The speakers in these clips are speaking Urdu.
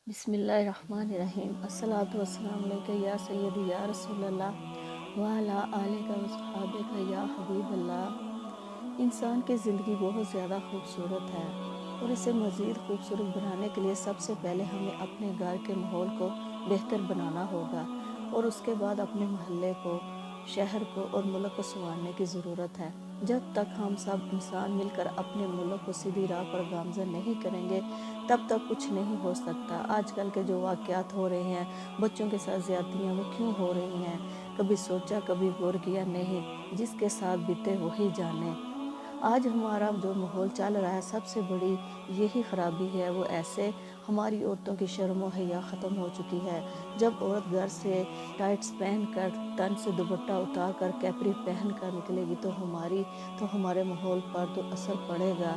بسم اللہ الرحمن الرحیم۔ الصلاۃ والسلام علیکہ یا سیدی یا رسول اللہ وعلی آلہ و صحابہ یا حبیب اللہ۔ انسان کی زندگی بہت زیادہ خوبصورت ہے اور اسے مزید خوبصورت بنانے کے لیے سب سے پہلے ہمیں اپنے گھر کے ماحول کو بہتر بنانا ہوگا اور اس کے بعد اپنے محلے کو، شہر کو اور ملک کو سنوارنے کی ضرورت ہے۔ جب تک ہم سب انسان مل کر اپنے ملک کو سیدھی راہ پر گامزن نہیں کریں گے تب تک کچھ نہیں ہو سکتا۔ آج کل کے جو واقعات ہو رہے ہیں، بچوں کے ساتھ زیادتیاں وہ کیوں ہو رہی ہیں؟ کبھی سوچا کبھی غور کیا نہیں، جس کے ساتھ بیتے وہی جانے۔ آج ہمارا جو ماحول چل رہا ہے، سب سے بڑی یہی خرابی ہے۔ وہ ایسے ہماری عورتوں کی شرم و حیا ختم ہو چکی ہے۔ جب عورت گھر سے ٹائٹس پہن کر، تن سے دوپٹہ اتار کر، کیپری پہن کر نکلے گی تو ہمارے ماحول پر تو اثر پڑے گا۔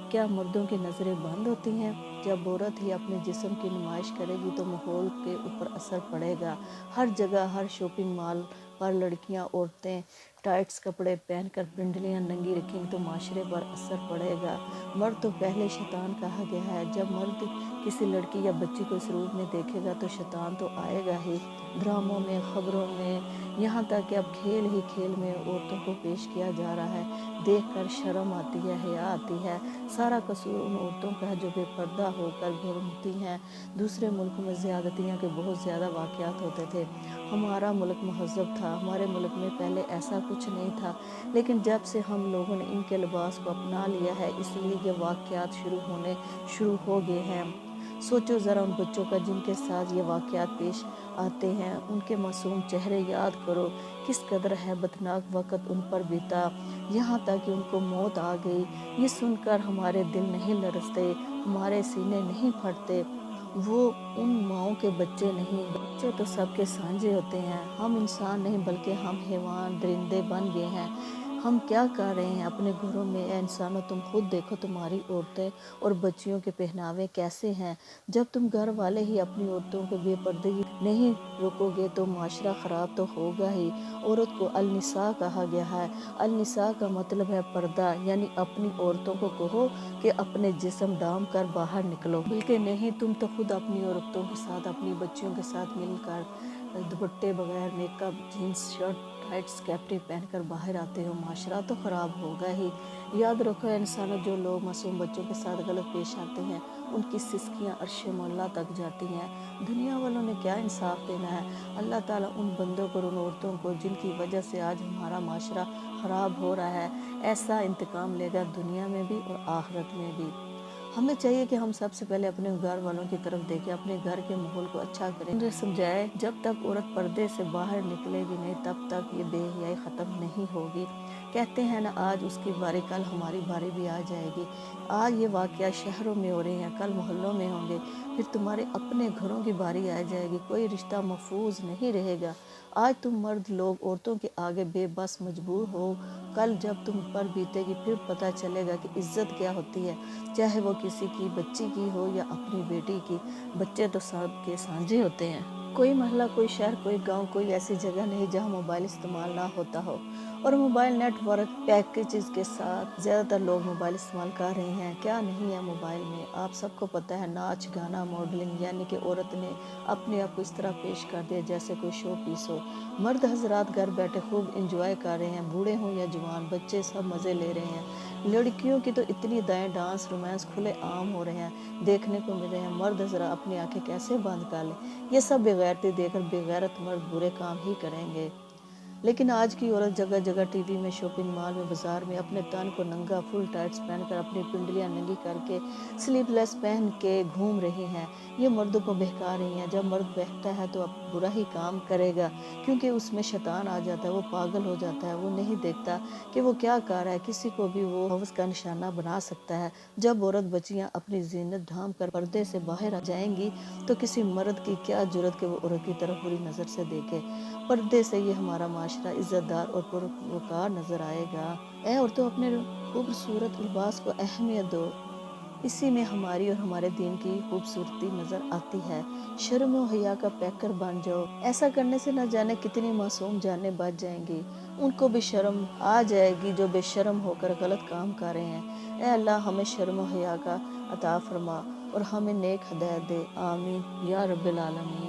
کیا مردوں کی نظریں بند ہوتی ہیں؟ جب عورت ہی اپنے جسم کی نمائش کرے گی تو ماحول کے اوپر اثر پڑے گا۔ ہر جگہ، ہر شاپنگ مال پر لڑکیاں، عورتیں ٹائٹس کپڑے پہن کر پنڈلیاں ننگی رکھیں گی تو معاشرے پر اثر پڑے گا۔ مرد تو پہلے شیطان کہا گیا ہے۔ جب مرد کسی لڑکی یا بچی کو اس روپ میں دیکھے گا تو شیطان تو آئے گا ہی۔ ڈراموں میں، خبروں میں، یہاں تک کہ اب کھیل ہی کھیل میں عورتوں کو پیش کیا جا رہا ہے۔ دیکھ کر شرم آتی ہے، حیا آتی ہے۔ سارا قصور ان عورتوں کا ہے جو بے پردہ ہو کر گھومتی ہیں۔ دوسرے ملکوں میں زیادتیوں کے بہت زیادہ واقعات ہوتے تھے۔ ہمارا ملک مہذب تھا، ہمارے ملک میں پہلے ایسا کچھ نہیں تھا، لیکن جب سے ہم لوگوں نے ان کے لباس کو اپنا لیا ہے، اس لیے یہ واقعات شروع ہو گئے ہیں۔ سوچو ذرا ان بچوں کا جن کے ساتھ یہ واقعات پیش آتے ہیں، ان کے معصوم چہرے یاد کرو، کس قدر ہیبتناک وقت ان پر بیتا، یہاں تک کہ ان کو موت آ گئی۔ یہ سن کر ہمارے دل نہیں لرزتے، ہمارے سینے نہیں پھٹتے؟ وہ ان ماؤں کے بچے نہیں، بچے تو سب کے سانجے ہوتے ہیں۔ ہم انسان نہیں بلکہ ہم حیوان، درندے بن گئے ہیں۔ ہم کیا کر رہے ہیں اپنے گھروں میں؟ اے انسانوں، تم خود دیکھو تمہاری عورتیں اور بچیوں کے پہناوے کیسے ہیں۔ جب تم گھر والے ہی اپنی عورتوں کو بے پردگی نہیں روکو گے تو معاشرہ خراب تو ہوگا ہی۔ عورت کو النساء کہا گیا ہے۔ النساء کا مطلب ہے پردہ، یعنی اپنی عورتوں کو کہو کہ اپنے جسم ڈھانپ کر باہر نکلو۔ بلکہ نہیں، تم تو خود اپنی عورتوں کے ساتھ، اپنی بچیوں کے ساتھ مل کر دوپٹے بغیر، make up, jeans shirt, tights, capri پہن کر باہر آتے ہو۔ معاشرہ تو خراب ہوگا ہی۔ یاد رکھو انسانوں، جو لوگ معصوم بچوں کے ساتھ غلط پیش آتے ہیں، ان کی سسکیاں عرش مولا تک جاتی ہیں۔ دنیا والوں نے کیا انصاف دینا ہے؟ اللہ تعالیٰ ان بندوں کو، ان عورتوں کو جن کی وجہ سے آج ہمارا معاشرہ خراب ہو رہا ہے، ایسا انتقام لے گا دنیا میں بھی اور آخرت میں بھی۔ ہمیں چاہیے کہ ہم سب سے پہلے اپنے گھر والوں کی طرف دیکھیں، اپنے گھر کے ماحول کو اچھا کریں، انہیں سمجھائے جب تک عورت پردے سے باہر نکلے گی نہیں تب تک یہ بے حیائی ختم نہیں ہوگی۔ کہتے ہیں نا، آج اس کی باری، کل ہماری باری بھی آ جائے گی۔ آج یہ واقعہ شہروں میں ہو رہے ہیں، کل محلوں میں ہوں گے، پھر تمہارے اپنے گھروں کی باری آ جائے گی۔ کوئی رشتہ محفوظ نہیں رہے گا۔ آج تم مرد لوگ عورتوں کے آگے بے بس مجبور ہو، کل جب تم پر بیتے گی پھر پتہ چلے گا کہ عزت کیا ہوتی ہے، چاہے وہ کسی کی بچی کی ہو یا اپنی بیٹی کی۔ بچے تو سب کے سانجے ہوتے ہیں۔ کوئی محلہ، کوئی شہر، کوئی گاؤں، کوئی ایسی جگہ نہیں جہاں موبائل استعمال نہ ہوتا ہو، اور موبائل نیٹ ورک پیکیجز کے ساتھ زیادہ تر لوگ موبائل استعمال کر رہے ہیں۔ کیا نہیں ہے موبائل میں؟ آپ سب کو پتہ ہے، ناچ گانا، ماڈلنگ، یعنی کہ عورت نے اپنے آپ کو اس طرح پیش کر دیا جیسے کوئی شو پیس ہو۔ مرد حضرات گھر بیٹھے خوب انجوائے کر رہے ہیں، بوڑھے ہوں یا جوان، بچے سب مزے لے رہے ہیں۔ لڑکیوں کی تو اتنی دائیں ڈانس، رومانس کھلے عام ہو رہے ہیں، دیکھنے کو مل رہے ہیں۔ مرد ذرا اپنی آنکھیں کیسے بند کر لیں؟ یہ سب بے غیرتی دیکھ کر بے غیرت مرد برے کام ہی کریں گے۔ لیکن آج کی عورت جگہ جگہ ٹی وی میں، شاپنگ مال میں، بازار میں اپنے تن کو ننگا، فل ٹائٹس پہن کر، اپنی پنڈلیاں ننگی کر کے، سلیپ لیس پہن کے گھوم رہی ہیں۔ یہ مردوں کو بہکا رہی ہیں۔ جب مرد بہکتا ہے تو اب برا ہی کام کرے گا، کیونکہ اس میں شیطان آ جاتا ہے، وہ پاگل ہو جاتا ہے، وہ نہیں دیکھتا کہ وہ کیا کر رہا ہے، کسی کو بھی وہ ہوس کا نشانہ بنا سکتا ہے۔ جب عورت بچیاں اپنی زینت ڈھانپ کر پردے سے باہر آ جائیں گی تو کسی مرد کی کیا جرأت کہ وہ عورت کی طرف بری نظر سے دیکھے۔ پردے سے یہ ہمارا معاشرہ عزت دار اور پروقار نظر آئے گا۔ اے عورتوں، اپنے خوبصورت لباس کو اہمیت دو، اسی میں ہماری اور ہمارے دین کی خوبصورتی نظر آتی ہے۔ شرم و حیا کا پیکر بن جاؤ، ایسا کرنے سے نہ جانے کتنی معصوم جانیں بچ جائیں گی۔ ان کو بھی شرم آ جائے گی جو بے شرم ہو کر غلط کام کر رہے ہیں۔ اے اللہ، ہمیں شرم و حیا کا عطا فرما اور ہمیں نیک ہدایت دے، آمین یا رب العالمین۔